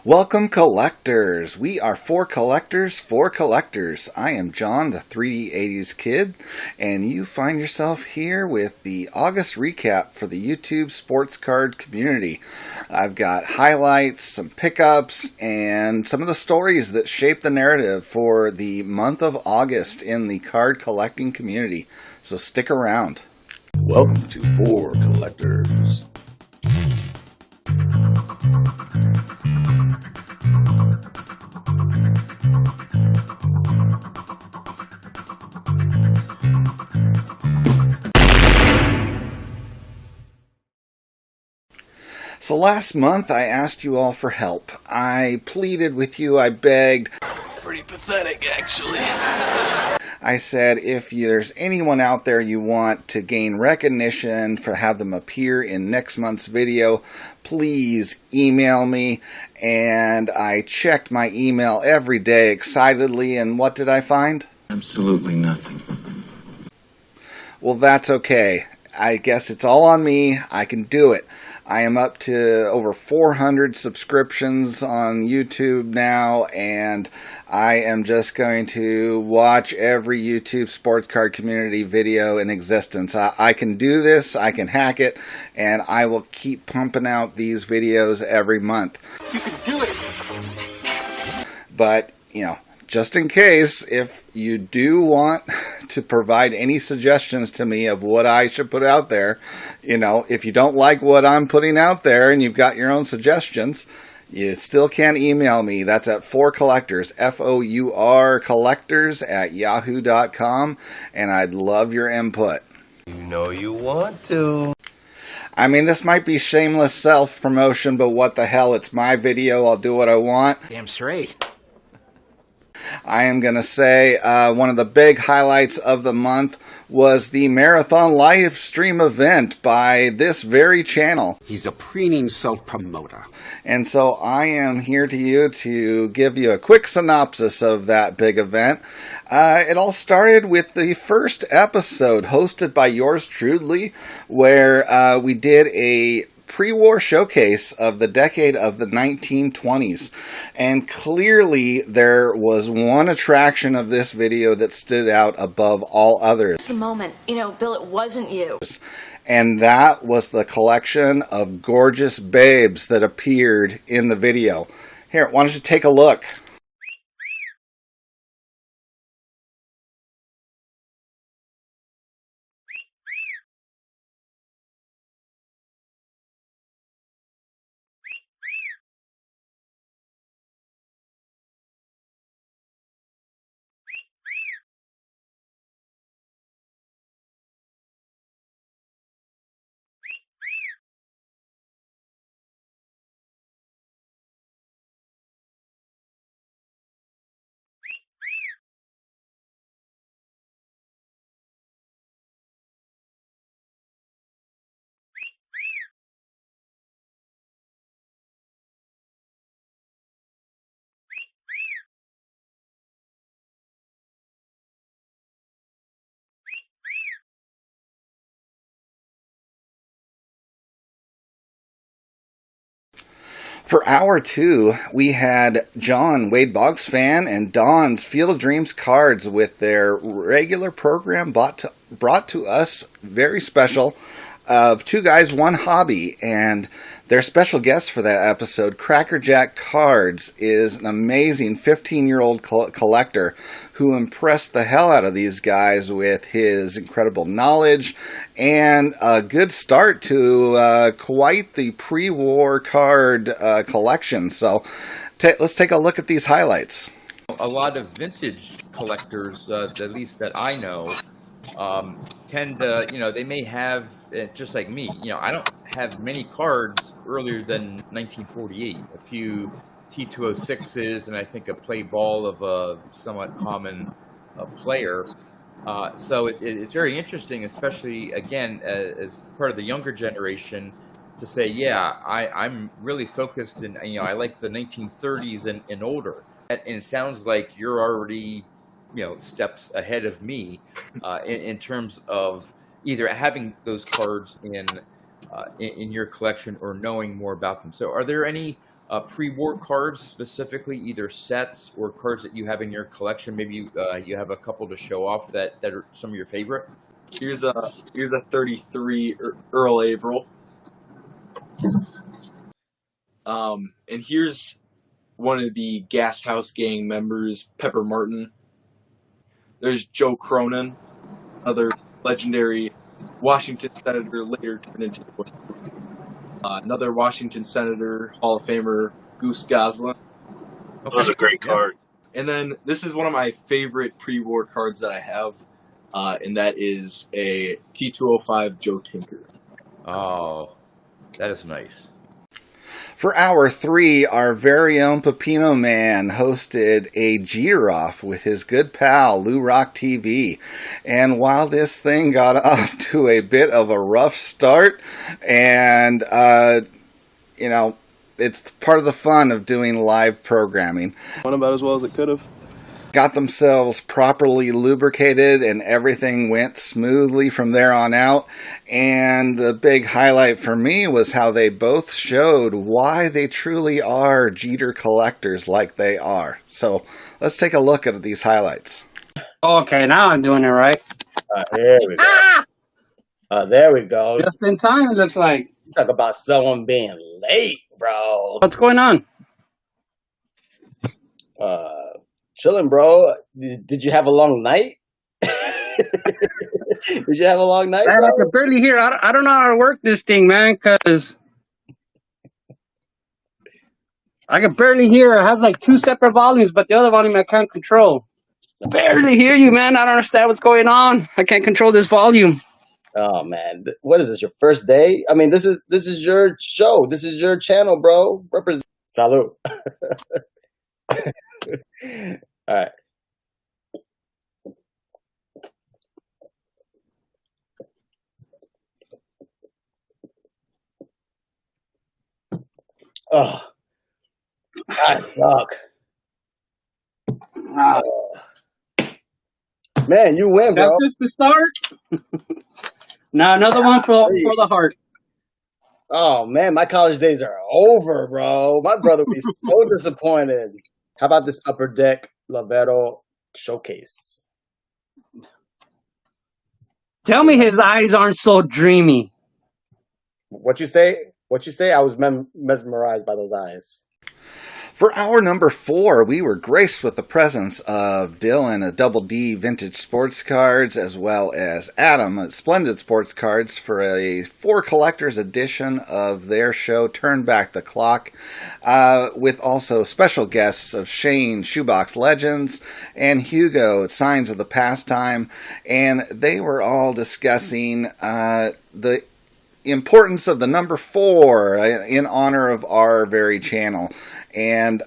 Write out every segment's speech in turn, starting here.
Welcome, collectors. We are for collectors for collectors. I am John, the 3D 80s kid, and you find yourself here with the August recap for the YouTube sports card community. I've got highlights, some pickups, and some of the stories that shape the narrative for the month of August in the card collecting community. So stick around. Welcome to For Collectors. So last month I asked you all for help. I pleaded with you, I begged. It's pretty pathetic, actually. I said, if there's anyone out there you want to gain recognition for have them appear in next month's video, please email me. And I checked my email every day excitedly, and what did I find? Absolutely nothing. Well, that's okay. I guess it's all on me. I can do it. I am up to over 400 subscriptions on YouTube now, and I am just going to watch every YouTube sports card community video in existence. I can do this, I can hack it, and I will keep pumping out these videos every month. You can do it. But, just in case, if you do want to provide any suggestions to me of what I should put out there, if you don't like what I'm putting out there and you've got your own suggestions, you still can email me. That's at forcollectors, F-O-U-R collectors at yahoo.com, and I'd love your input. You know you want to. I mean, this might be shameless self-promotion, but what the hell, it's my video, I'll do what I want. Damn straight. I am going to say one of the big highlights of the month was the Marathon Livestream event by this very channel. He's a preening self-promoter. And so I am here to give you a quick synopsis of that big event. It all started with the first episode hosted by yours truly, where we did a pre-war showcase of the decade of the 1920s, and clearly there was one attraction of this video that stood out above all others. It's the moment, Bill, it wasn't you. And that was the collection of gorgeous babes that appeared in the video. Here, why don't you take a look? For hour 2, we had John, Wade Boggs fan, and Don's Field of Dreams cards with their regular program brought to us, very special, of Two Guys, One Hobby. And their special guest for that episode, Crackerjack Cards, is an amazing 15-year-old collector who impressed the hell out of these guys with his incredible knowledge and a good start to quite the pre-war card collection. So let's take a look at these highlights. A lot of vintage collectors, at least that I know, tend to, they may have, just like me, I don't have many cards earlier than 1948. A few T206s and I think a play ball of a somewhat common player. So it's very interesting, especially, again, as part of the younger generation, to say, yeah, I'm really focused and, I like the 1930s and older. And it sounds like you're already, steps ahead of me in terms of either having those cards in your collection or knowing more about them. So are there any pre-war cards, specifically either sets or cards that you have in your collection. Maybe you have a couple to show off that are some of your favorite. Here's a 33 Earl Averill. And here's one of the Gas House Gang members, Pepper Martin. There's Joe Cronin, another legendary Washington senator, later turned into another Washington senator, Hall of Famer, Goose Goslin. That was a great card. And then this is one of my favorite pre-war cards that I have, and that is a T205 Joe Tinker. Oh, that is nice. For hour 3, our very own Pepino Man hosted a Jeter-off with his good pal, Lou Rock TV. And while this thing got off to a bit of a rough start, and, it's part of the fun of doing live programming. Went about as well as it could have. Got themselves properly lubricated and everything went smoothly from there on out. And the big highlight for me was how they both showed why they truly are Jeter collectors like they are. So let's take a look at these highlights. Okay, now I'm doing it right. There we go. There we go. Just in time, it looks like. Talk about someone being late, bro. What's going on? Chilling, bro. Did you have a long night? Did you have a long night, Man, bro? I can barely hear. I don't know how to work this thing, man, because I can barely hear. It has like 2 separate volumes, but the other volume I can't control. I barely hear you, man. I don't understand what's going on. I can't control this volume. Oh man, what is this? Your first day? I mean, this is your show. This is your channel, bro. Represent. Salud. All right. Oh, God, fuck. Man, you win, bro. That's just the start. Now another one for the heart. Oh man, my college days are over, bro. My brother would be so disappointed. How about this Upper Deck Lavero showcase? Tell me his eyes aren't so dreamy. What you say? What you say? I was mesmerized by those eyes. For hour number 4, we were graced with the presence of Dylan at Double D Vintage Sports Cards, as well as Adam at Splendid Sports Cards for a 4 collectors edition of their show, Turn Back the Clock, with also special guests of Shane, Shoebox Legends, and Hugo at Signs of the Pastime, and they were all discussing the importance of the number 4 in honor of our very channel. And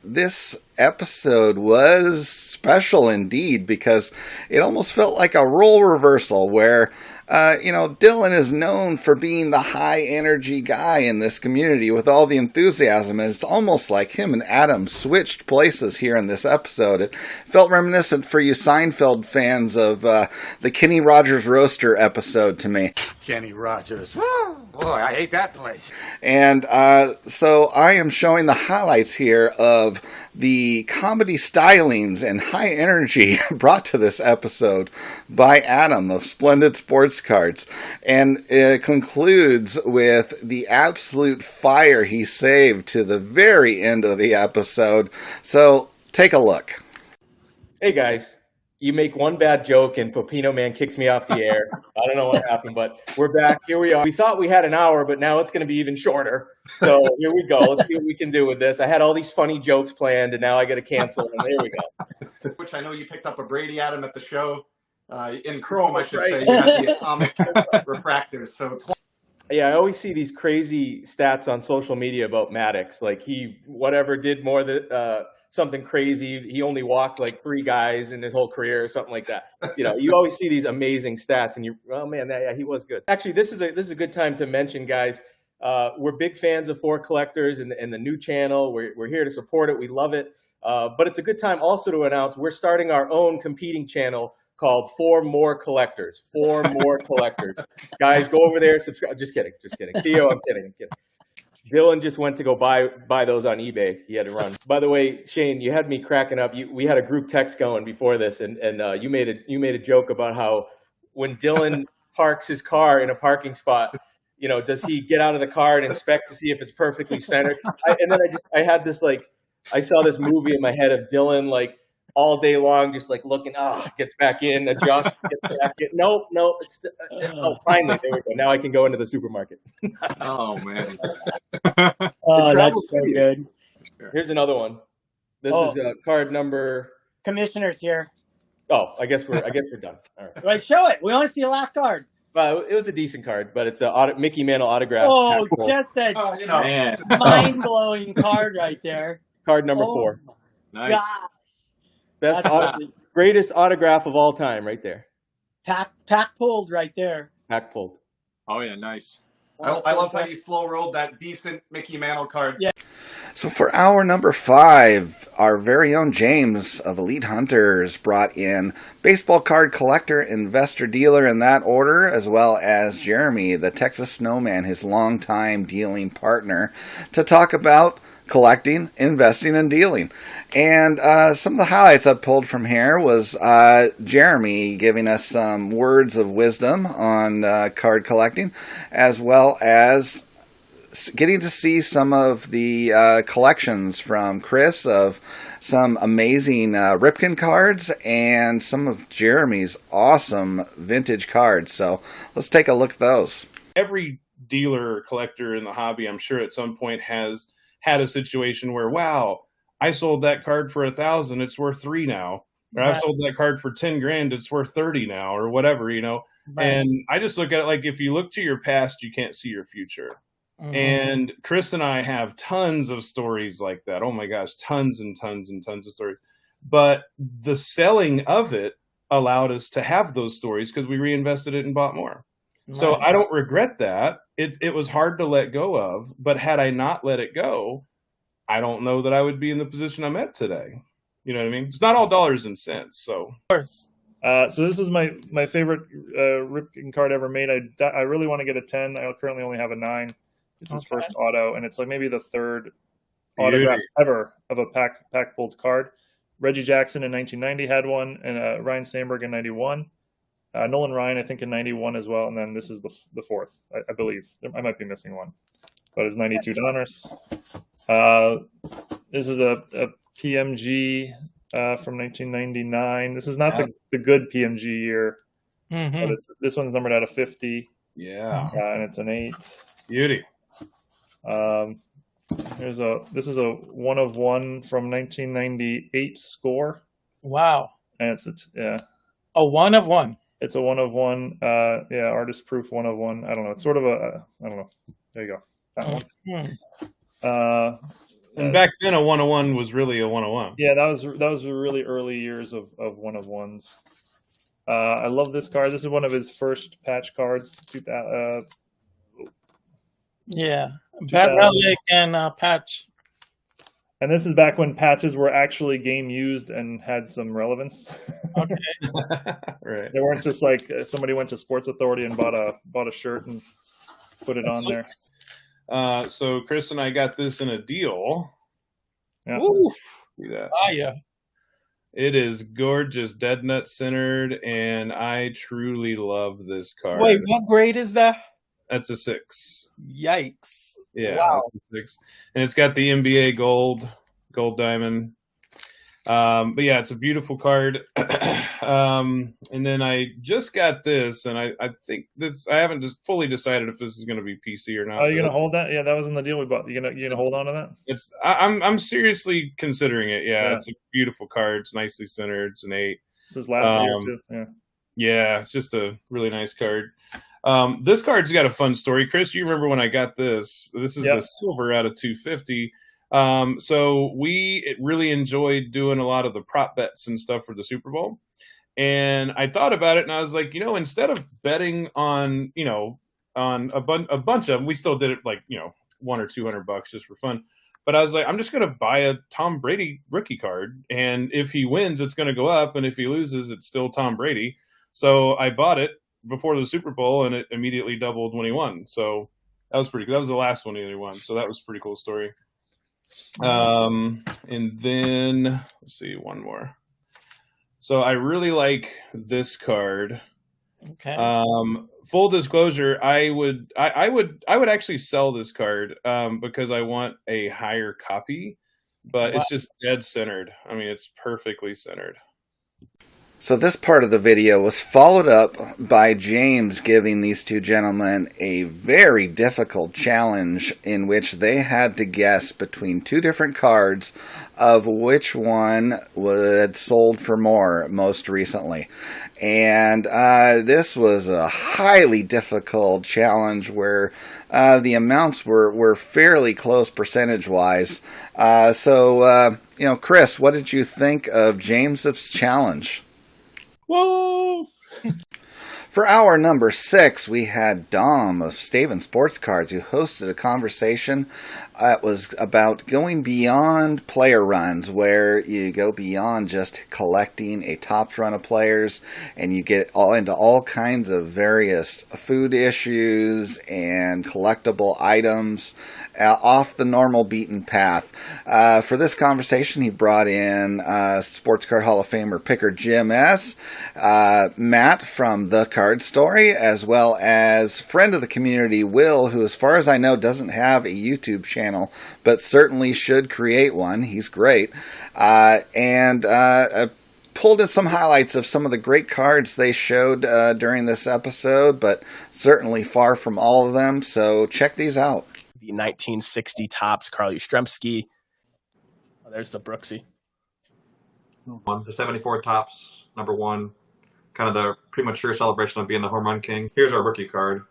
this episode was special indeed, because it almost felt like a role reversal where, Dylan is known for being the high energy guy in this community with all the enthusiasm. And it's almost like him and Adam switched places here in this episode. It felt reminiscent for you Seinfeld fans of the Kenny Rogers Roaster episode to me. Kenny Rogers. Boy, I hate that place. And so I am showing the highlights here of the comedy stylings and high energy brought to this episode by Adam of Splendid Sports Cards. And it concludes with the absolute fire he saved to the very end of the episode. So take a look. Hey guys, you make one bad joke and Pepino Man kicks me off the air. I don't know what happened, but we're back. Here we are. We thought we had an hour, but now it's going to be even shorter. So here we go. Let's see what we can do with this. I had all these funny jokes planned, and now I got to cancel them. There we go. Which I know you picked up a Brady Adam at the show. In Chrome, I should say. You got the atomic refractors. So yeah, I always see these crazy stats on social media about Maddox. Like he, whatever, did more than something crazy. He only walked like 3 guys in his whole career or something like that. You always see these amazing stats, and oh man, yeah, he was good. Actually, this is a good time to mention, guys. We're big fans of 4 Collectors and the new channel. We're here to support it. We love it. But it's a good time also to announce we're starting our own competing channel called 4 More Collectors. 4 More Collectors. Guys, go over there, subscribe. Just kidding. Theo, I'm kidding. Dylan just went to go buy those on eBay. He had to run. By the way, Shane, you had me cracking up. We had a group text going before this, and you made a joke about how when Dylan parks his car in a parking spot, does he get out of the car and inspect to see if it's perfectly centered? I had this I saw this movie in my head of Dylan all day long, just looking, gets back in, adjusts, gets back in. No, it's finally, there we go. Now I can go into the supermarket. Oh man. Oh, that's so good. Here's another one. This is card number. Commissioner's here. Oh, I guess we're done. All right. Right, show it. We want to see the last card. It was a decent card, but it's a Mickey Mantle autograph. Oh, just a mind-blowing card right there. Card number 4. Nice. God. Best greatest autograph of all time, right there. Pack pulled right there. Pack pulled. Oh yeah, nice. I love how you slow rolled that decent Mickey Mantle card. Yeah. So for hour number 5, our very own James of Elite Hunters brought in baseball card collector, investor, dealer in that order, as well as Jeremy, the Texas Snowman, his longtime dealing partner, to talk about collecting, investing, and dealing. And some of the highlights I pulled from here was Jeremy giving us some words of wisdom on card collecting, as well as getting to see some of the collections from Chris of some amazing Ripken cards and some of Jeremy's awesome vintage cards. So let's take a look at those. Every dealer or collector in the hobby, I'm sure at some point has had a situation where, wow, I sold that card for $1,000, it's worth $3 now. Or I sold that card for $10,000, it's worth $30 now, or whatever, Right. And I just look at it if you look to your past, you can't see your future. Mm-hmm. And Chris and I have tons of stories like that. Oh my gosh, tons and tons and tons of stories. But the selling of it allowed us to have those stories because we reinvested it and bought more. So I don't regret that. It was hard to let go of, but had I not let it go, I don't know that I would be in the position I'm at today. You know what I mean? It's not all dollars and cents. So, of course. So this is my favorite Ripken card ever made. I really want to get a 10. I currently only have a 9. It's his first auto, and it's maybe the third autograph ever of a pack pulled card. Reggie Jackson in 1990 had one, and Ryan Sandberg in 91. Nolan Ryan, I think, in 91 as well, and then this is the fourth, I believe. I might be missing one, but it's $92. This is a PMG from 1999. This is not the good PMG year, but this one's numbered out of 50. Yeah, and it's an 8. Beauty. This is a 1 of 1 from 1998 score. Wow, and it's a 1 of 1. It's a 1 of 1. Artist proof 1 of 1. I don't know. It's sort of I don't know. There you go. That one. And back then, a 1 of 1 was really a 1 of 1. Yeah, that was really early years of 1 of 1s. I love this card. This is one of his first patch cards. Yeah, Pat Relic and Patch. And this is back when patches were actually game used and had some relevance. Okay. Right. They weren't just somebody went to Sports Authority and bought a shirt and put it on there. So Chris and I got this in a deal. Yeah. Ooh. See that? Yeah. It is gorgeous, dead nut centered, and I truly love this card. Wait, what grade is that? That's a 6. Yikes. Yeah, wow. That's a 6. And it's got the NBA gold diamond. But yeah, it's a beautiful card. And then I just got this, and I think this, I haven't just fully decided if this is going to be PC or not. Are you going to hold that? Yeah, that was in the deal we bought. You gonna hold on to that? I'm seriously considering it. Yeah, it's a beautiful card. It's nicely centered. It's an 8. This is last year too. Yeah. Yeah, it's just a really nice card. This card's got a fun story. Chris, you remember when I got this? This is the silver out of 250. So we really enjoyed doing a lot of the prop bets and stuff for the Super Bowl. And I thought about it and I was like, instead of betting on, on a bunch of them, we still did it like, $100 or $200 just for fun. But I was like, I'm just going to buy a Tom Brady rookie card. And if he wins, it's going to go up. And if he loses, it's still Tom Brady. So I bought it before the Super Bowl and it immediately doubled when he won. So That was pretty cool. That was the last one he won, so that was a pretty cool story. And then let's see, one more. So I really like this card. Okay. Full disclosure, I would actually sell this card because I want a higher copy, but it's just dead centered. I mean, it's perfectly centered. So this part of the video was followed up by James giving these two gentlemen a very difficult challenge in which they had to guess between two different cards of which one had sold for more most recently. And this was a highly difficult challenge where the amounts were fairly close percentage-wise. So, Chris, what did you think of James's challenge? Whoa! For hour number 6, we had Dom of Staven Sports Cards, who hosted a conversation that was about going beyond player runs, where you go beyond just collecting a Topps run of players, and you get into all kinds of various food issues and collectible items off the normal beaten path. For this conversation, he brought in Sports Card Hall of Famer picker Jim S., Matt from The Card Story, as well as friend of the community Will, who, as far as I know, doesn't have a YouTube channel, but certainly should create one. He's great. And pulled in some highlights of some of the great cards they showed during this episode, but certainly far from all of them. So check these out. The 1960 Topps Carl Yastrzemski. Oh, there's the Brooksy. The 74 Topps, number 1. Kind of the premature celebration of being the home run king. Here's our rookie card.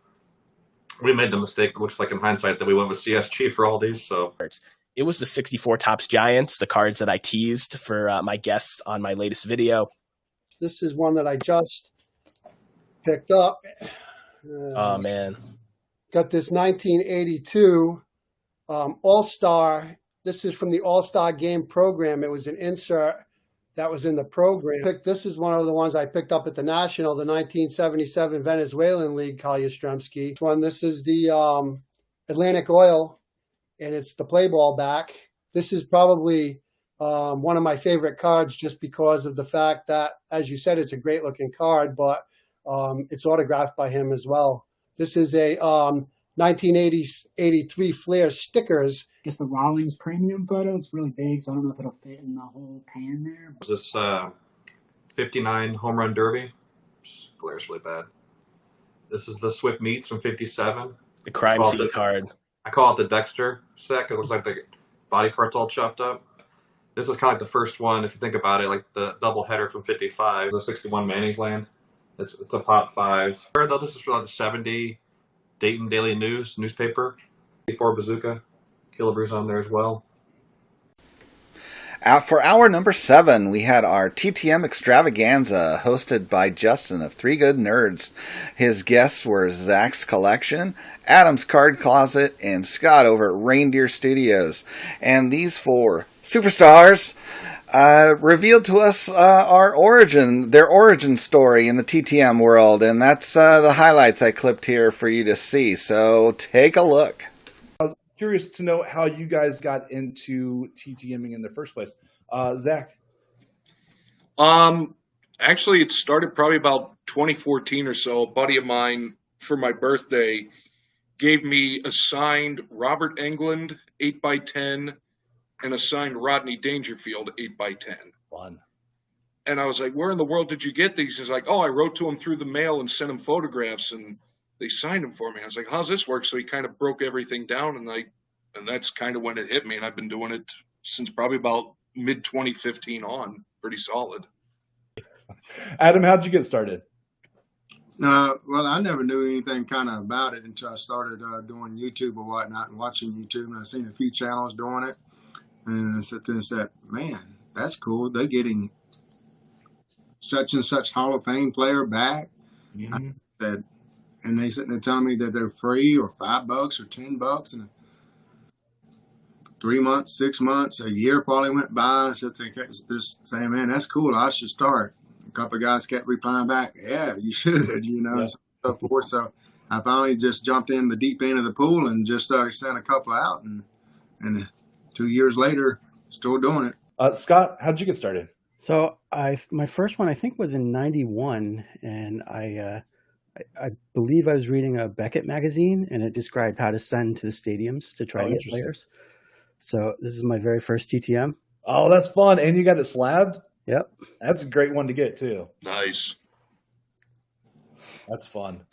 We made the mistake, it looks like in hindsight, that we went with CSG for all these. So it was the 64 Topps Giants, the cards that I teased for my guest on my latest video. This is one that I just picked up. Oh, man. Got this 1982 All-Star. This is from the All-Star Game program. It was an insert that was in the program. This is one of the ones I picked up at the National, the 1977 Venezuelan League, Carl Yastrzemski. This is the Atlantic Oil, and it's the play ball back. This is probably one of my favorite cards just because of the fact that, as you said, it's a great-looking card, but it's autographed by him as well. This is a 1983 Flair stickers. Just the Rawlings premium photo. It's really big, so I don't know if it'll fit in the whole pan there. This 59 home run derby. Glares really bad. This is the Swift Meats from 57. The crime scene card. I call it the Dexter set because it looks like the body part's all chopped up. This is kind of like the first one, if you think about it, like the double header from 55. The 61 Manning's Land. It's a pot 5. Though this is from the 70 Dayton Daily News newspaper. 54 Bazooka. Killebrews on there as well. For hour number 7, we had our TTM Extravaganza, hosted by Justin of Three Good Nerds. His guests were Zach's Collection, Adam's Card Closet, and Scott over at Reindeer Studios. And these 4 superstars revealed to us their origin story in the TTM world, and that's the highlights I clipped here for you to see. So take a look. I was curious to know how you guys got into TTMing in the first place. Zach? Actually, it started probably about 2014 or so. A buddy of mine, for my birthday, gave me a signed Robert Englund 8x10 and a signed Rodney Dangerfield 8x10. Fun. And I was like, where in the world did you get these? He's like, oh, I wrote to him through the mail and sent him photographs, and they signed them for me. I was like, how's this work? So he kind of broke everything down, and that's kind of when it hit me. And I've been doing it since probably about mid-2015 on. Pretty solid. Adam, how'd you get started? Well, I never knew anything kind of about it until I started doing YouTube or whatnot and watching YouTube. And I've seen a few channels doing it. And I said, man, that's cool. They're getting such and such Hall of Fame player back. Mm-hmm. And they sitting there telling me that they're free or $5 or $10. And 3 months, 6 months, a year probably went by. I said, just saying, man, that's cool. I should start. A couple of guys kept replying back, yeah, you should, Yeah. so forth. So I finally just jumped in the deep end of the pool and just sent a couple out, and 2 years later, still doing it. Scott, how did you get started? So my first one I think was in '91, and I believe I was reading a Beckett magazine, and it described how to send to the stadiums to try to get players. So this is my very first TTM. Oh, that's fun. And you got it slabbed? Yep. That's a great one to get, too. Nice. That's fun.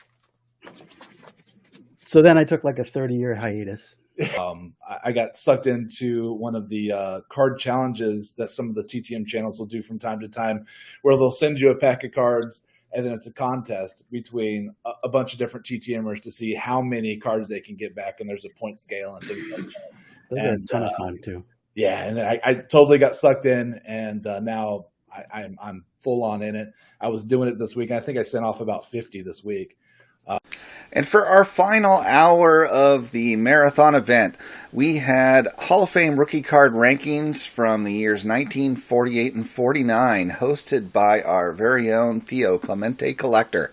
So then I took like a 30-year hiatus. I got sucked into one of the card challenges that some of the TTM channels will do from time to time, where they'll send you a pack of cards, and then it's a contest between a bunch of different TTMers to see how many cards they can get back, and there's a point scale and things like that. Those are a ton of fun, too. Yeah, and then I totally got sucked in, and now I'm full on in it. I was doing it this week. I think I sent off about 50 this week. And for our final hour of the marathon event, we had Hall of Fame rookie card rankings from the years 1948 and 49, hosted by our very own Theo Clemente Collector.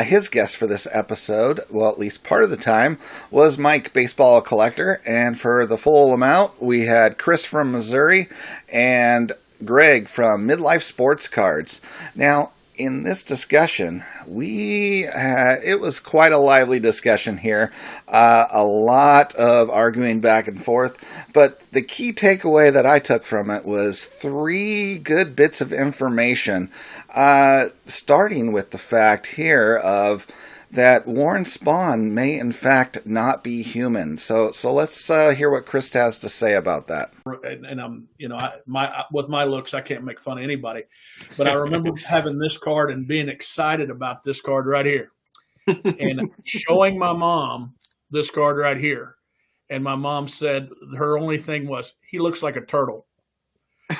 His guest for this episode, well, at least part of the time, was Mike Baseball Collector. And for the full amount, we had Chris from Missouri and Greg from Midlife Sports Cards. Now, in this discussion, it was quite a lively discussion here. A lot of arguing back and forth, but the key takeaway that I took from it was 3 good bits of information, starting with the fact here of that Warren Spahn may in fact not be human. So let's hear what Chris has to say about that. And I'm, with my looks, I can't make fun of anybody, but I remember having this card and being excited about this card right here, and showing my mom this card right here, and my mom said her only thing was, he looks like a turtle,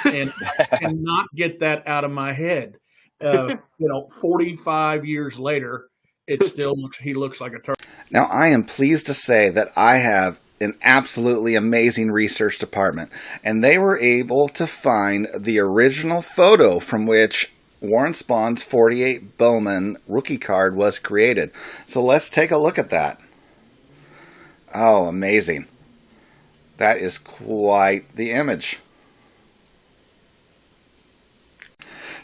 and I cannot get that out of my head. 45 years later, he looks like a turtle. Now, I am pleased to say that I have an absolutely amazing research department, and they were able to find the original photo from which Warren Spahn's 48 Bowman rookie card was created. So let's take a look at that. Oh, amazing. That is quite the image.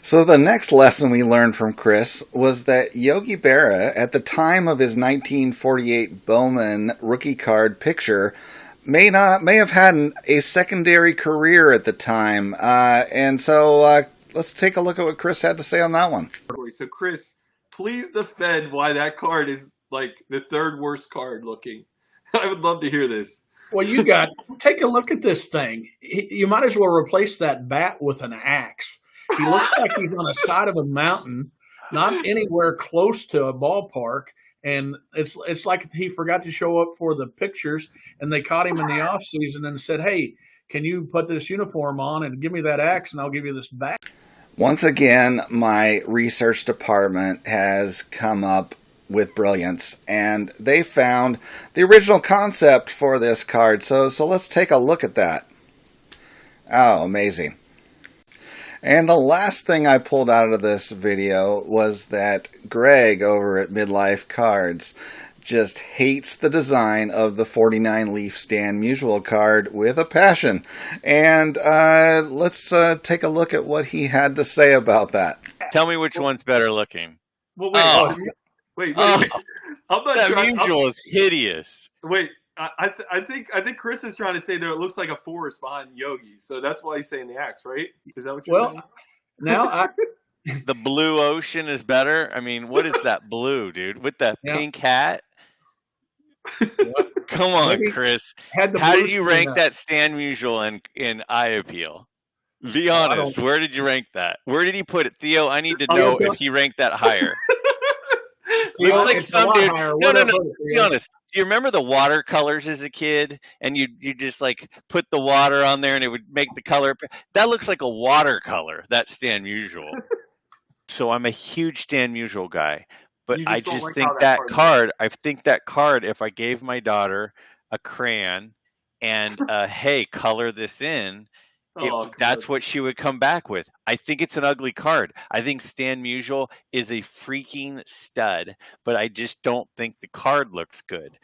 So the next lesson we learned from Chris was that Yogi Berra, at the time of his 1948 Bowman rookie card picture, may have had a secondary career at the time. And so let's take a look at what Chris had to say on that one. So Chris, please defend why that card is like the 3rd worst card looking. I would love to hear this. Well, take a look at this thing. You might as well replace that bat with an axe. He looks like he's on the side of a mountain, not anywhere close to a ballpark. And it's like he forgot to show up for the pictures, and they caught him in the off season and said, "Hey, can you put this uniform on and give me that axe, and I'll give you this bat?" Once again, my research department has come up with brilliance, and they found the original concept for this card. So let's take a look at that. Oh, amazing. And the last thing I pulled out of this video was that Greg over at Midlife Cards just hates the design of the 49 Leaf Stan Musial card with a passion. And let's take a look at what he had to say about that. Tell me which one's better looking. Well, wait. I'm not that sure. Musial is hideous. Wait. I think Chris is trying to say that it looks like a forest behind Yogi, so that's why he's saying the axe, right? Is that what you're saying? Now the blue ocean is better. I mean, what is that blue, dude? With that pink hat? Come on, Maybe Chris. How did you rank that Stan Musial in Eye Appeal? Be honest. Where did you rank that? Where did he put it? Theo, I need to know if he ranked that higher. Looks like some dude. No. Be honest. Do you remember the watercolors as a kid? And you just like put the water on there and it would make the color. That looks like a watercolor. That Stan Musial. So I'm a huge Stan Musial guy, but I just think that card. I think that card. If I gave my daughter a crayon and hey, color this in, That's what she would come back with. I think it's an ugly card. I think Stan Musial is a freaking stud, but I just don't think the card looks good.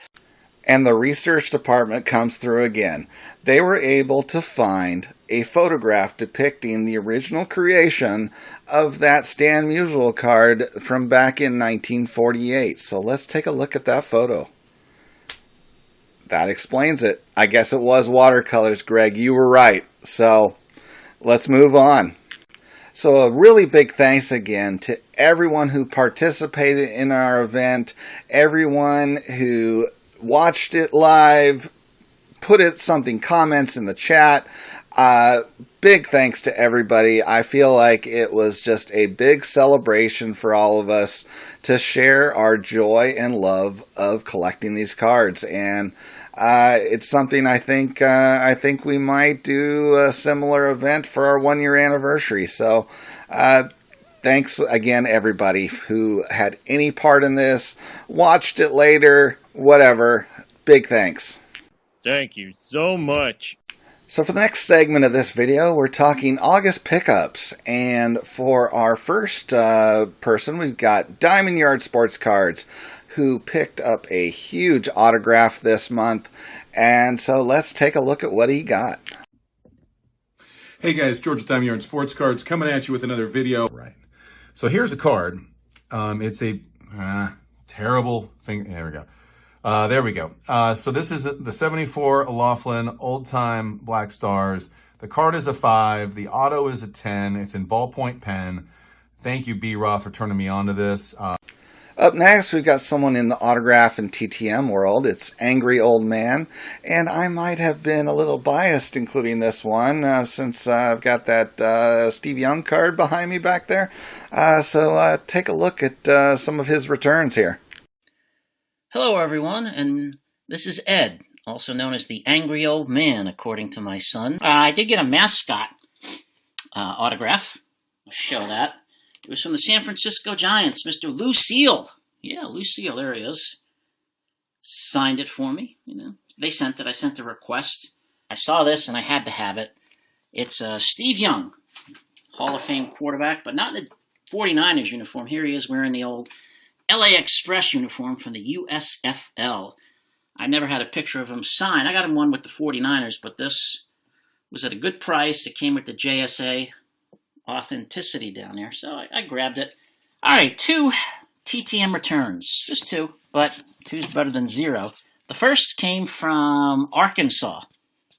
And the research department comes through again. They were able to find a photograph depicting the original creation of that Stan Musial card from back in 1948. So let's take a look at that photo. That explains it. I guess it was watercolors, Greg. You were right. So let's move on. So a really big thanks again to everyone who participated in our event, everyone who watched it live, comments in the chat. Big thanks to everybody. I feel like it was just a big celebration for all of us to share our joy and love of collecting these cards. And it's something I think we might do a similar event for our 1-year anniversary. So thanks again, everybody who had any part in this, watched it later, whatever. Big thanks. Thank you so much. So for the next segment of this video, we're talking August pickups. And for our first person, we've got Diamond Yard Sports Cards, who picked up a huge autograph this month. And so let's take a look at what he got. Hey guys, George with Diamond Yard Sports Cards coming at you with another video. Right. So here's a card. It's a terrible thing. There we go. There we go. So this is the 74 Laughlin Old Time Black Stars. The card is a 5. The auto is a 10. It's in ballpoint pen. Thank you, B-Roth, for turning me on to this. Up next, we've got someone in the autograph and TTM world. It's Angry Old Man, and I might have been a little biased including this one since I've got that Steve Young card behind me back there. So take a look at some of his returns here. Hello, everyone, and this is Ed, also known as the Angry Old Man, according to my son. I did get a mascot autograph. I'll show that. It was from the San Francisco Giants, Mr. Lucille. Yeah, Lucille, there he is. Signed it for me, you know. They sent it. I sent a request. I saw this, and I had to have it. It's Steve Young, Hall of Fame quarterback, but not in the 49ers uniform. Here he is wearing the old LA Express uniform from the USFL. I never had a picture of him signed. I got him one with the 49ers, but this was at a good price. It came with the JSA authenticity down there, so I grabbed it. All right, 2 TTM returns. Just 2, but 2's better than 0. The first came from Arkansas.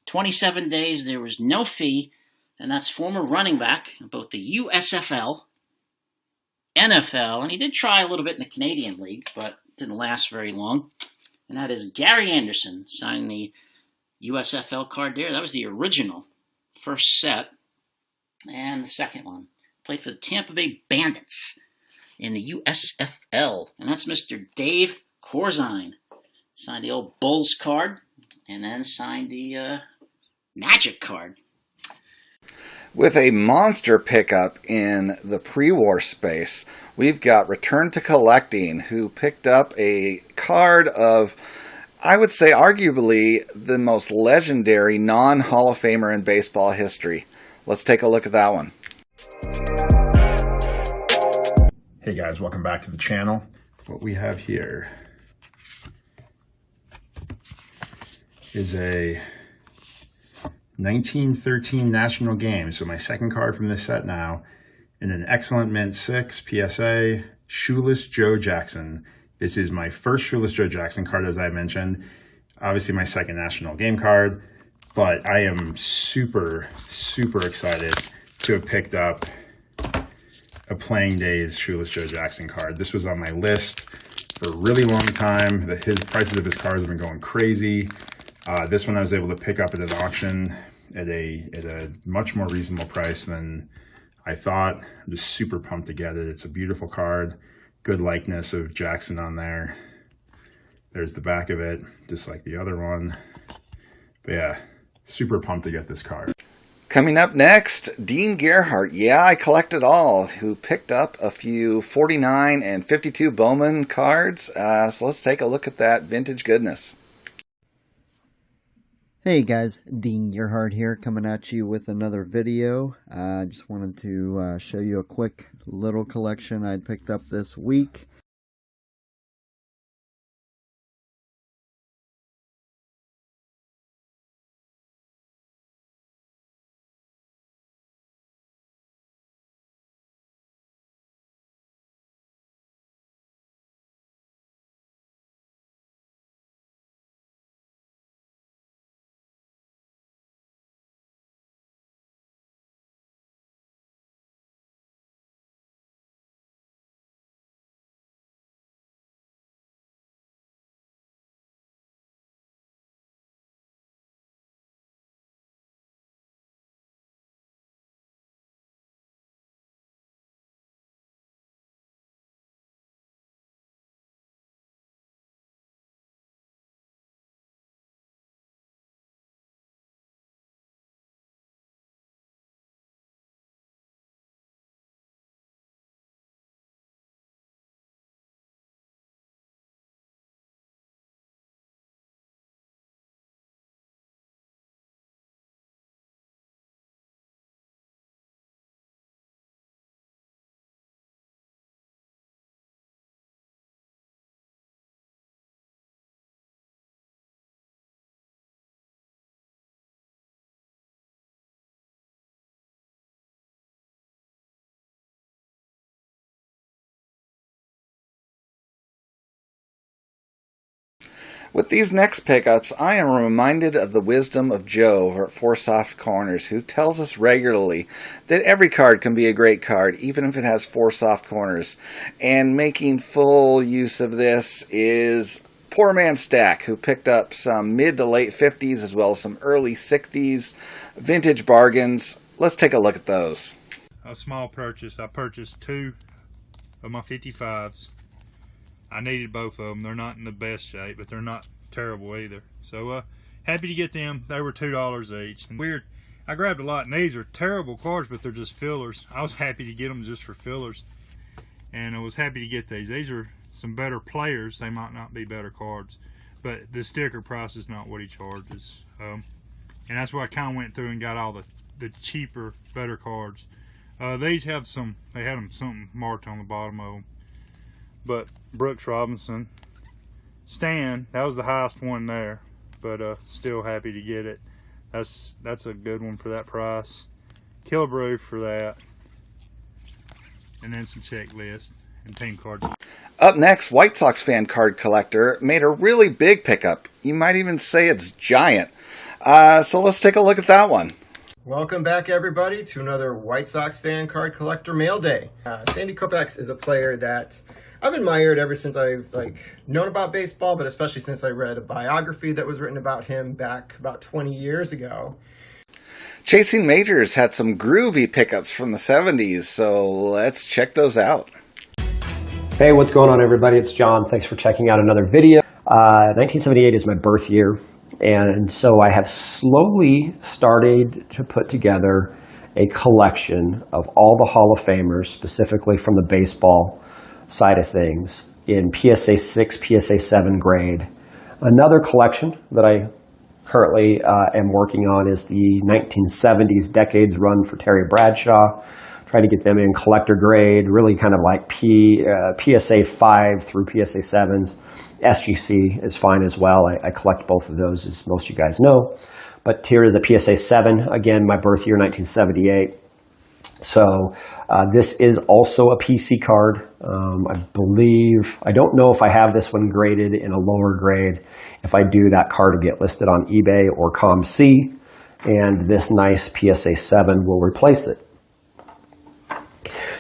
27 days, there was no fee, and that's former running back in both the USFL, NFL, and he did try a little bit in the Canadian League, but didn't last very long. And that is Gary Anderson signing the USFL card there. That was the original first set. And the second one played for the Tampa Bay Bandits in the USFL. And that's Mr. Dave Corzine. Signed the old Bulls card and then signed the Magic card. With a monster pickup in the pre-war space, we've got Return to Collecting, who picked up a card of, I would say, arguably the most legendary non-Hall of Famer in baseball history. Let's take a look at that one. Hey guys, welcome back to the channel. What we have here is a 1913 National Game. So my second card from this set now, in an excellent mint 6 PSA, Shoeless Joe Jackson. This is my first Shoeless Joe Jackson card, as I mentioned. Obviously my second National Game card, but I am super, super excited to have picked up a Playing Days Shoeless Joe Jackson card. This was on my list for a really long time. His prices of his cards have been going crazy. This one I was able to pick up at an auction at a much more reasonable price than I thought. I'm just super pumped to get it. It's a beautiful card. Good likeness of Jackson on there. There's the back of it, just like the other one. But yeah, super pumped to get this card. Coming up next, Dean Gerhart. Yeah, I collect it all. Who picked up a few 49 and 52 Bowman cards. So let's take a look at that vintage goodness. Hey guys, Dean Gerhart here, coming at you with another video. I just wanted to show you a quick little collection I'd picked up this week. With these next pickups, I am reminded of the wisdom of Joe over at Four Soft Corners, who tells us regularly that every card can be a great card, even if it has 4 soft corners. And making full use of this is Poor Man Stack, who picked up some mid to late 50s as well as some early 60s vintage bargains. Let's take a look at those. A small purchase. I purchased 2 of my 55s. I needed both of them. They're not in the best shape, but they're not terrible either. So happy to get them. They were $2 each. And weird, I grabbed a lot, and these are terrible cards, but they're just fillers. I was happy to get them just for fillers, and I was happy to get these. These are some better players. They might not be better cards, but the sticker price is not what he charges. And that's why I kind of went through and got all the cheaper, better cards. These have some, they had them something marked on the bottom of them. But Brooks Robinson, Stan, that was the highest one there, but still happy to get it. That's a good one for that price. Killebrew for that, and then some checklist and team cards. Up next, White Sox fan card collector made a really big pickup. You might even say it's giant. So let's take a look at that one. Welcome back, everybody, to another White Sox fan card collector mail day. Sandy Koufax is a player that I've admired ever since I've known about baseball, but especially since I read a biography that was written about him back about 20 years ago. Chasing Majors had some groovy pickups from the 70s, so let's check those out. Hey, what's going on, everybody? It's John. Thanks for checking out another video. 1978 is my birth year, and so I have slowly started to put together a collection of all the Hall of Famers, specifically from the baseball side of things, in PSA 6, PSA 7 grade. Another collection that I currently am working on is the 1970s decades run for Terry Bradshaw. Trying to get them in collector grade, really kind of like PSA 5 through PSA 7s. SGC is fine as well. I collect both of those, as most of you guys know. But here is a PSA 7, again, my birth year, 1978. So this is also a PC card. I believe, I don't know if I have this one graded in a lower grade. If I do, that card will get listed on eBay or ComC, and this nice PSA 7 will replace it.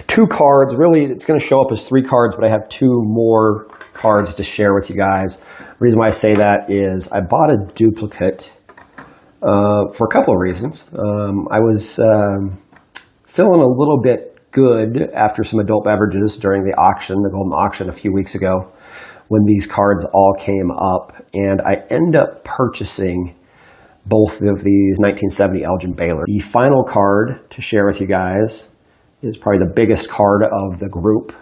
2 cards, really it's going to show up as 3 cards, but I have 2 more cards to share with you guys. The reason why I say that is I bought a duplicate for a couple of reasons. I was feeling a little bit good after some adult beverages during the auction, the golden auction a few weeks ago, when these cards all came up, and I end up purchasing both of these 1970 Elgin Baylor. The final card to share with you guys is probably the biggest card of the group,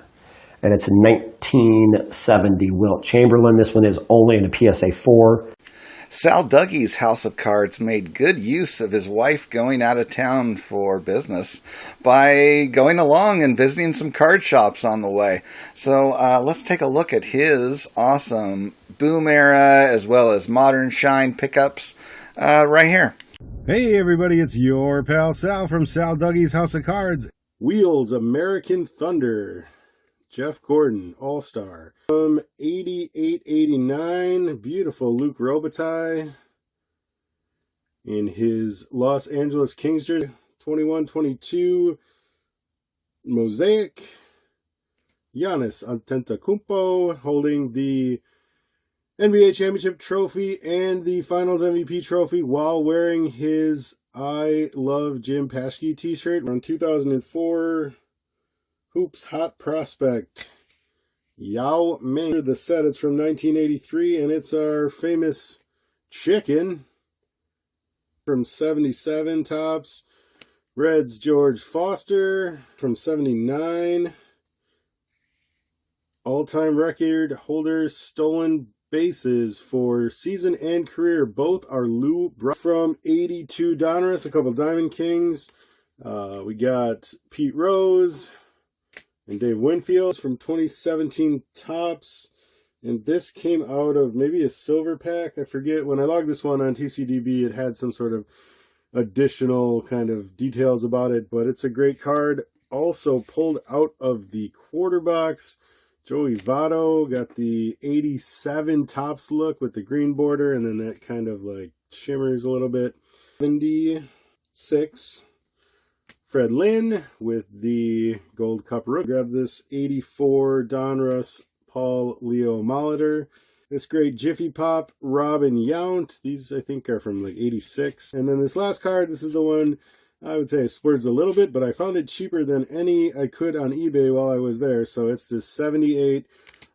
and it's a 1970 Wilt Chamberlain. This one is only in a PSA 4. Sal Dougie's House of Cards made good use of his wife going out of town for business by going along and visiting some card shops on the way. So let's take a look at his awesome Boom Era as well as Modern Shine pickups right here. Hey everybody, it's your pal Sal from Sal Dougie's House of Cards. Wheels American Thunder, Jeff Gordon, All-Star. 88-89, beautiful Luke Robitaille. In his Los Angeles Kings jersey, 21-22, Mosaic. Giannis Antetokounmpo holding the NBA Championship trophy and the Finals MVP trophy while wearing his I Love Jim Paschke t-shirt from 2004 Hoops Hot Prospect. Yao Ming. The set, it's from 1983, and it's our famous chicken from 77 Topps. Reds George Foster from 79. All-time record holders stolen bases for season and career. Both are Lou from 82 Donruss, a couple Diamond Kings. We got Pete Rose and Dave Winfield from 2017 Topps. And this came out of maybe a silver pack. I forget. When I logged this one on TCDB, it had some sort of additional kind of details about it. But it's a great card. Also pulled out of the quarter box. Joey Votto got the 87 Topps look with the green border, and then that kind of like shimmers a little bit. 76. Fred Lynn with the gold cup rook. Grab this 84 Donruss Paul Leo Molitor. This great Jiffy Pop Robin Yount. These I think are from like 86. And then this last card, this is the one I would say I splurged a little bit, but I found it cheaper than any I could on eBay while I was there. So it's this 78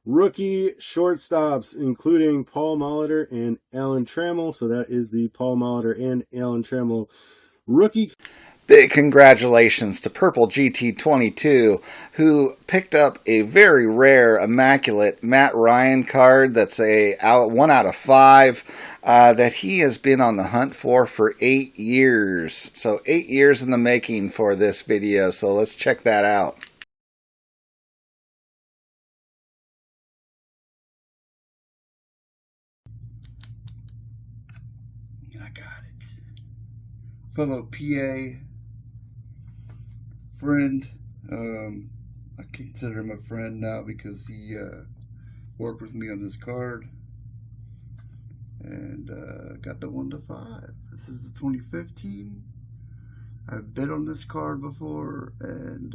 rookie shortstops, including Paul Molitor and Alan Trammell. So that is the Paul Molitor and Alan Trammell rookie. Big congratulations to Purple GT22, who picked up a very rare, immaculate Matt Ryan card that's a 1 out of 5 that he has been on the hunt for 8 years. So 8 years in the making for this video, so let's check that out. I got it. Fellow PA friend. I consider him a friend now because he worked with me on this card and got the 1 to 5. This is the 2015. I've bid on this card before, and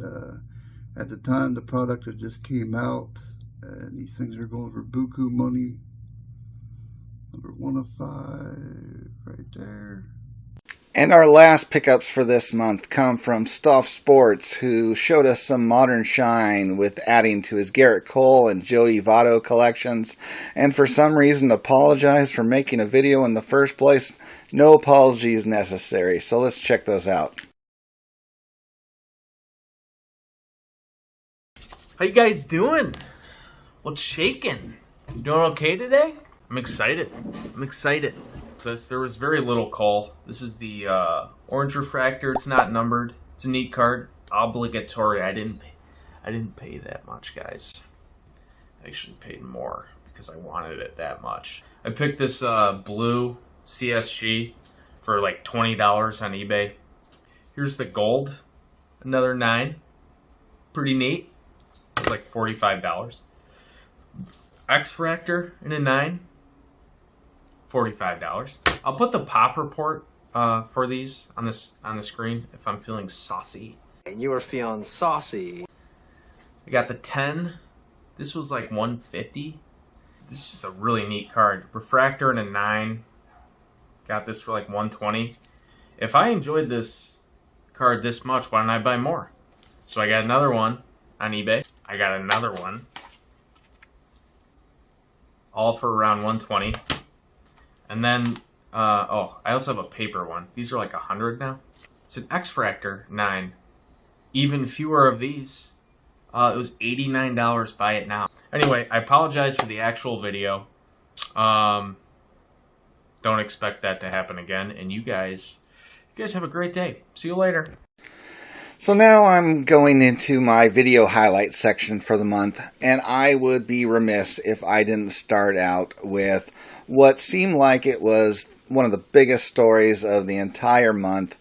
at the time the product had just came out, and these things are going for buku money. Number 1 of 5 right there. And our last pickups for this month come from Stoff Sports, who showed us some Modern Shine with adding to his Garrett Cole and Jody Votto collections, and for some reason apologized for making a video in the first place. No apologies necessary, so let's check those out. How you guys doing? What's shaking? You doing okay today? I'm excited. There was very little call. This is the orange refractor. It's not numbered. It's a neat card. Obligatory. I didn't pay that much, guys. I actually paid more because I wanted it that much. I picked this blue CSG for like $20 on eBay. Here's the gold. Another 9. Pretty neat. It was like $45. X-Fractor in a 9. $45. I'll put the pop report for these on the screen if I'm feeling saucy. And you are feeling saucy. I got the 10. This was like $150. This is just a really neat card. Refractor and a 9. Got this for like $120. If I enjoyed this card this much, why don't I buy more? So I got another one on eBay. I got another one. All for around $120. And then, I also have a paper one. These are like 100 now. It's an X-Fractor 9. Even fewer of these. It was $89. Buy it now. Anyway, I apologize for the actual video. don't expect that to happen again. And you guys have a great day. See you later. So now I'm going into my video highlights section for the month, and I would be remiss if I didn't start out with what seemed like it was one of the biggest stories of the entire month,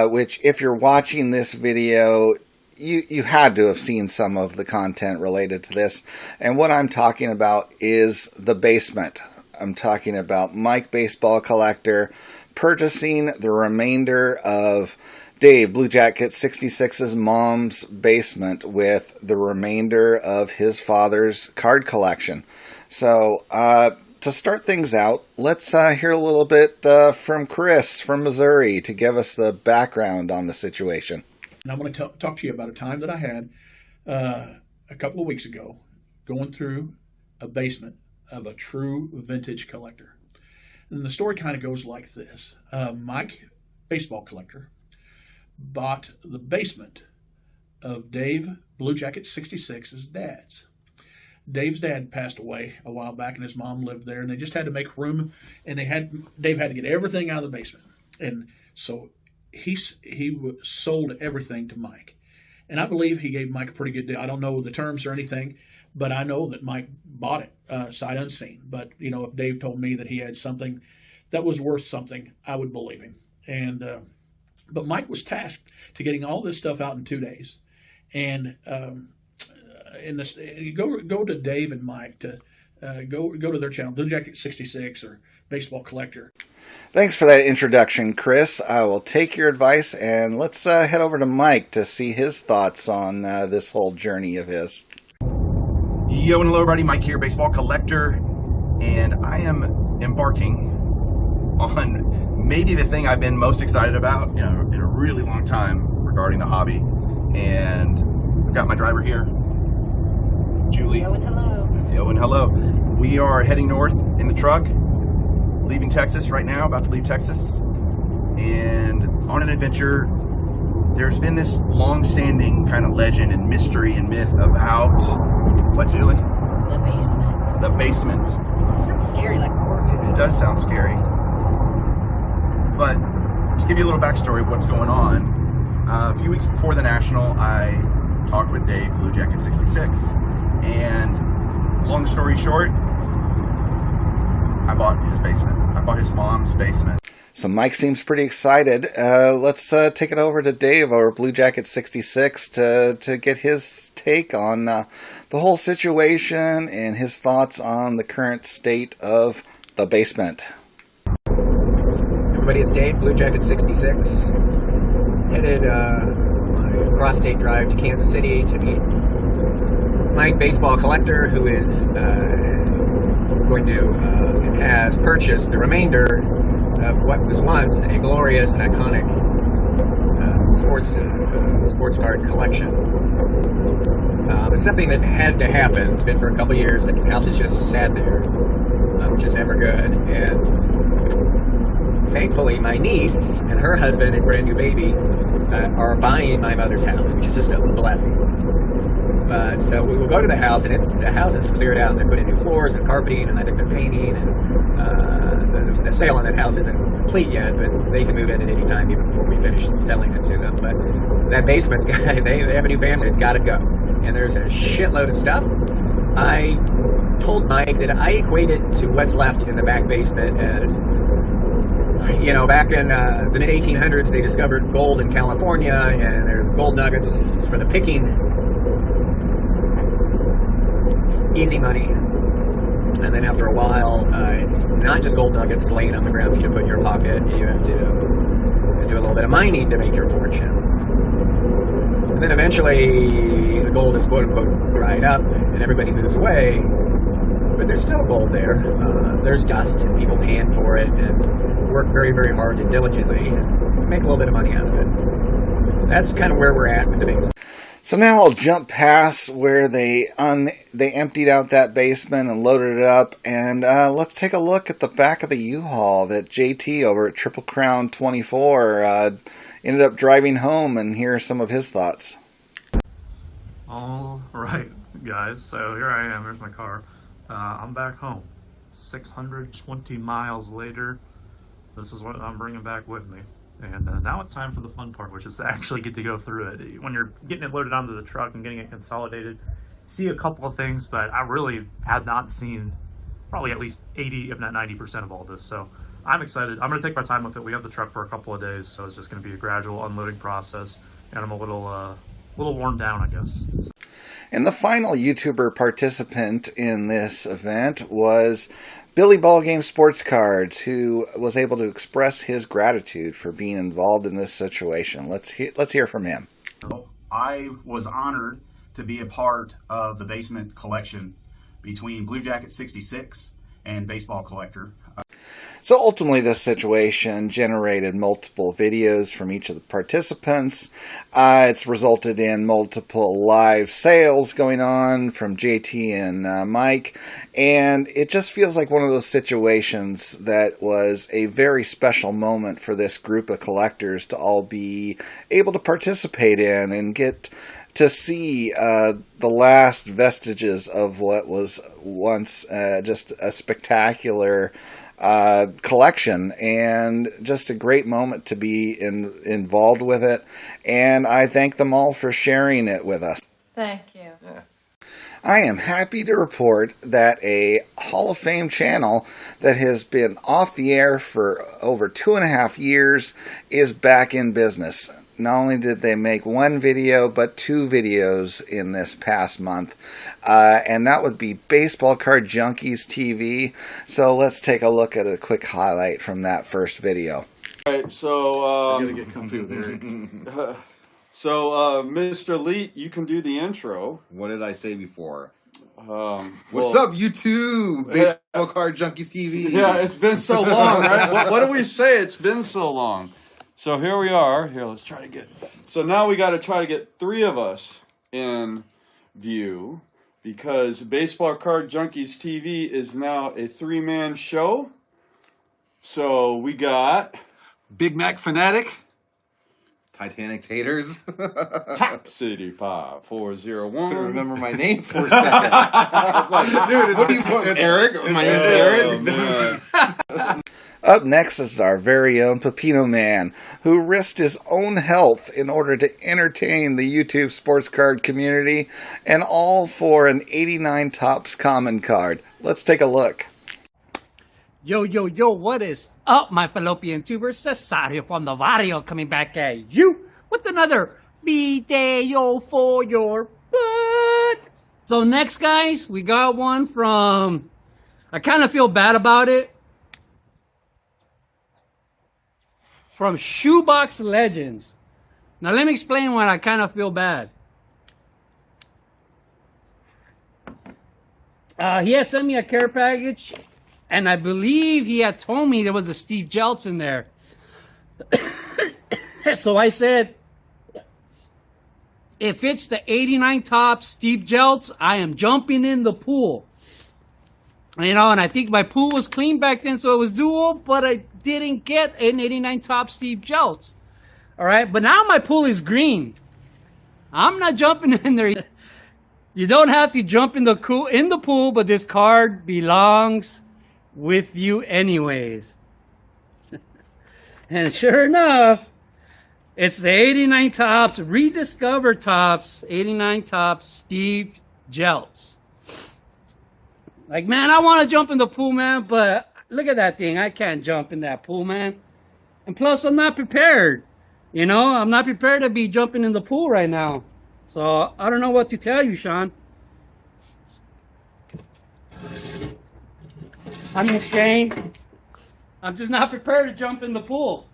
which if you're watching this video, you had to have seen some of the content related to this. And what I'm talking about is the basement. I'm talking about Mike Baseball Collector purchasing the remainder of Dave Blue Jacket 66's mom's basement with the remainder of his father's card collection. So, to start things out, let's hear a little bit from Chris from Missouri to give us the background on the situation. And I'm going to talk to you about a time that I had a couple of weeks ago going through a basement of a true vintage collector. And the story kind of goes like this. Mike Baseball Collector bought the basement of Dave Blue Jacket 66's dad's. Dave's dad passed away a while back, and his mom lived there, and they just had to make room, and Dave had to get everything out of the basement. And so he sold everything to Mike. And I believe he gave Mike a pretty good deal. I don't know the terms or anything, but I know that Mike bought it sight unseen. But, if Dave told me that he had something that was worth something, I would believe him. And but Mike was tasked to getting all this stuff out in 2 days. And go to Dave and Mike to go to their channel, Blue Jacket 66 or Baseball Collector. Thanks for that introduction, Chris. I will take your advice, and let's head over to Mike to see his thoughts on this whole journey of his. Yo and hello everybody, Mike here, Baseball Collector, and I am embarking on maybe the thing I've been most excited about in a really long time regarding the hobby. And I've got my driver here, Julie. Yo and hello. Yo and hello. We are heading north in the truck, leaving Texas right now, about to leave Texas, and on an adventure. There's been this long-standing kind of legend and mystery and myth about what, Julie? The basement. The basement. It sounds scary, like a horror movie. It does sound scary. But to give you a little backstory of what's going on, a few weeks before the National, I talked with Dave Blue Jacket 66, and long story short, I bought his basement. I bought his mom's basement. So Mike seems pretty excited. Let's take it over to Dave over Blue Jacket 66 to get his take on the whole situation and his thoughts on the current state of the basement. Everybody, it's Dave, Blue Jacket 66. Headed cross state drive to Kansas City to meet Mike Baseball Collector, who is going to and has purchased the remainder of what was once a glorious and iconic sports card collection. It's something that had to happen. It's been for a couple of years. The house is just sat there, which is never good. And thankfully, my niece and her husband and brand new baby are buying my mother's house, which is just a blessing. So we will go to the house, and the house is cleared out, and they're putting new floors and carpeting, and I think they're painting, and the sale on that house isn't complete yet, but they can move in at any time, even before we finish selling it to them. But that basement's got, they have a new family, it's got to go. And there's a shitload of stuff. I told Mike that I equated to what's left in the back basement as, back in the mid-1800s, they discovered gold in California, and there's gold nuggets for the picking. Easy money. And then after a while, it's not just gold nuggets laying on the ground for you to put in your pocket. You have to do a little bit of mining to make your fortune. And then eventually, the gold is quote-unquote dried up, and everybody moves away. But there's still gold there. There's dust, and people pan for it, and work very, very hard and diligently, and make a little bit of money out of it. That's kind of where we're at with the basement. So now I'll jump past where they emptied out that basement and loaded it up, and let's take a look at the back of the U-Haul that JT over at Triple Crown 24 ended up driving home, and here are some of his thoughts. All right, guys, so here I am. Here's my car. I'm back home. 620 miles later, this is what I'm bringing back with me. And now it's time for the fun part, which is to actually get to go through it. When you're getting it loaded onto the truck and getting it consolidated, see a couple of things, but I really have not seen probably at least 80, if not 90% of all this. So I'm excited. I'm going to take my time with it. We have the truck for a couple of days, so it's just going to be a gradual unloading process. And I'm a little worn down, I guess. And the final YouTuber participant in this event was Billy Ballgame Sports Cards, who was able to express his gratitude for being involved in this situation. Let's hear from him. I was honored to be a part of the basement collection between Blue Jacket 66 and Baseball Collector. So ultimately, this situation generated multiple videos from each of the participants. It's resulted in multiple live sales going on from JT and Mike. And it just feels like one of those situations that was a very special moment for this group of collectors to all be able to participate in and get to see the last vestiges of what was once just a spectacular collection, and just a great moment to be involved with it. And I thank them all for sharing it with us. Thank you. I am happy to report that a Hall of Fame channel that has been off the air for over 2.5 years is back in business. Not only did they make one video, but 2 videos in this past month. And that would be Baseball Card Junkies TV. So let's take a look at a quick highlight from that first video. All right, so I gotta get comfy with Eric. So, Mr. Elite, you can do the intro. What did I say before? What's up, YouTube? Baseball Card Junkies TV. Yeah, it's been so long, right? What do we say? It's been so long. So here we are. Here, let's try to get... So now we got to try to get 3 of us in view, because Baseball Card Junkies TV is now a 3-man show. So we got... Big Mac Fanatic. Titanic Taters. Tap City 5401. Couldn't remember my name for a second. I was like, dude, what do you put? Eric? My name's Eric. Up next is our very own Pepino Man, who risked his own health in order to entertain the YouTube sports card community, and all for an 89 Topps common card. Let's take a look. Yo, yo, yo, what is up, my fallopian tubers? Cesario from the barrio coming back at you with another video for your butt. So next, guys, we got one from, I kind of feel bad about it, from Shoebox Legends. Now let me explain why I kind of feel bad. He had sent me a care package, and I believe he had told me there was a Steve Jeltz in there. So I said, if it's the 89 Topps Steve Jeltz, I am jumping in the pool. You know, and I think my pool was clean back then, so it was doable, but I didn't get an 89 Topps Steve Jeltz. All right, but now my pool is green. I'm not jumping in there. You don't have to jump in the pool, but this card belongs with you anyways. And sure enough, it's the 89 Topps, rediscovered Topps, 89 Topps Steve Jeltz. Like, man, I want to jump in the pool, man, but look at that thing. I can't jump in that pool, man. And plus, I'm not prepared. You know, I'm not prepared to be jumping in the pool right now. So, I don't know what to tell you, Sean. I mean, Shane, I'm just not prepared to jump in the pool.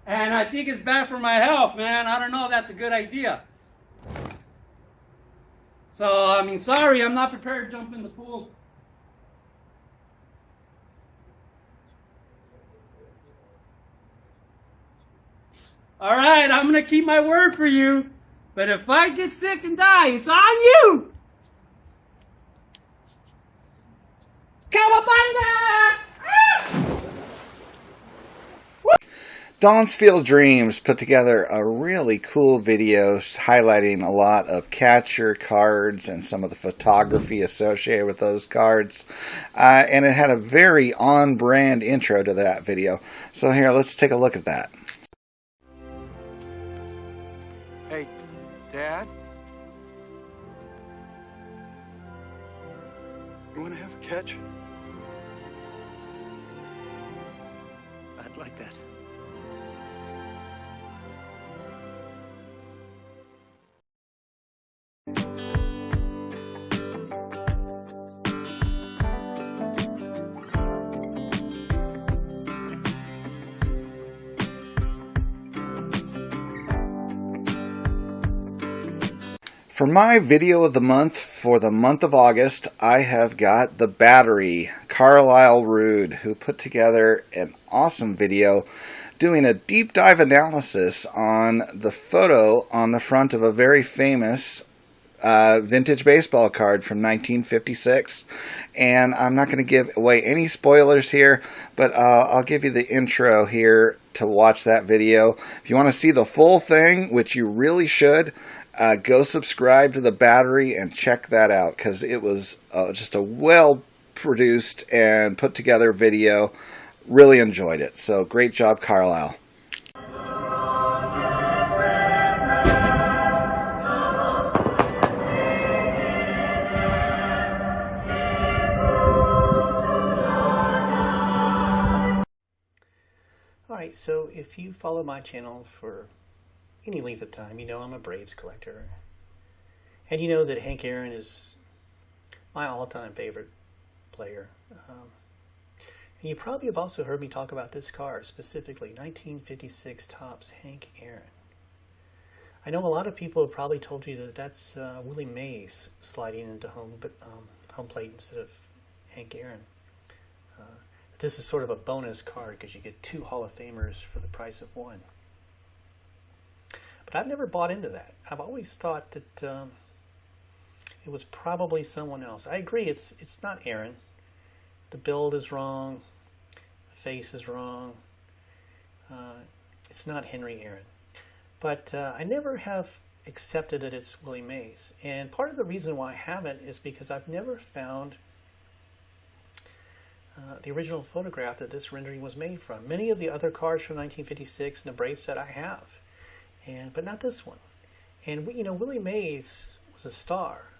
And I think it's bad for my health, man. I don't know if that's a good idea. So, I mean, sorry, I'm not prepared to jump in the pool. All right, I'm going to keep my word for you. But if I get sick and die, it's on you. Cowabunga! Don's Field Dreams put together a really cool video highlighting a lot of catcher cards and some of the photography associated with those cards. And it had a very on-brand intro to that video. So here, let's take a look at that. Hey, Dad? You want to have a catch? I'd like that. For my video of the month for the month of August, I have got The Battery, Carlisle Rude, who put together an awesome video doing a deep dive analysis on the photo on the front of a very famous vintage baseball card from 1956. And I'm not going to give away any spoilers here, but I'll give you the intro here to watch that video. If you want to see the full thing, which you really should, go subscribe to The Battery and check that out, because it was just a well-produced and put-together video. Really enjoyed it. So great job, Carlisle. Alright, so if you follow my channel for any length of time, you know I'm a Braves collector. And you know that Hank Aaron is my all-time favorite player. And you probably have also heard me talk about this card, specifically 1956 Topps Hank Aaron. I know a lot of people have probably told you that that's Willie Mays sliding into home plate instead of Hank Aaron. This is sort of a bonus card because you get 2 Hall of Famers for the price of 1. But I've never bought into that. I've always thought that it was probably someone else. I agree, it's not Aaron. The build is wrong. The face is wrong. It's not Henry Aaron. But I never have accepted that it's Willie Mays. And part of the reason why I haven't is because I've never found the original photograph that this rendering was made from. Many of the other cards from 1956 in the Brave set I have, but not this one. And you know, Willie Mays was a star,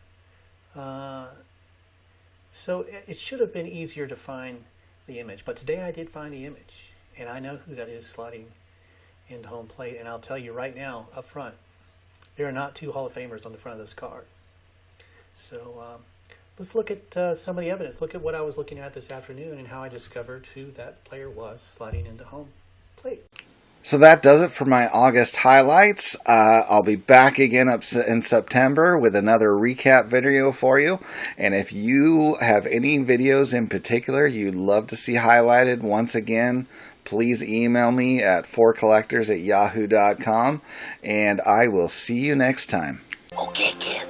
so it should have been easier to find the image. But today I did find the image, and I know who that is sliding into home plate. And I'll tell you right now, up front, there are not 2 Hall of Famers on the front of this card. So let's look at some of the evidence. Look at what I was looking at this afternoon and how I discovered who that player was sliding into home plate. So that does it for my August highlights. I'll be back again in September with another recap video for you. And if you have any videos in particular you'd love to see highlighted once again, please email me at 4collectors@yahoo.com, and I will see you next time. Okay, kid.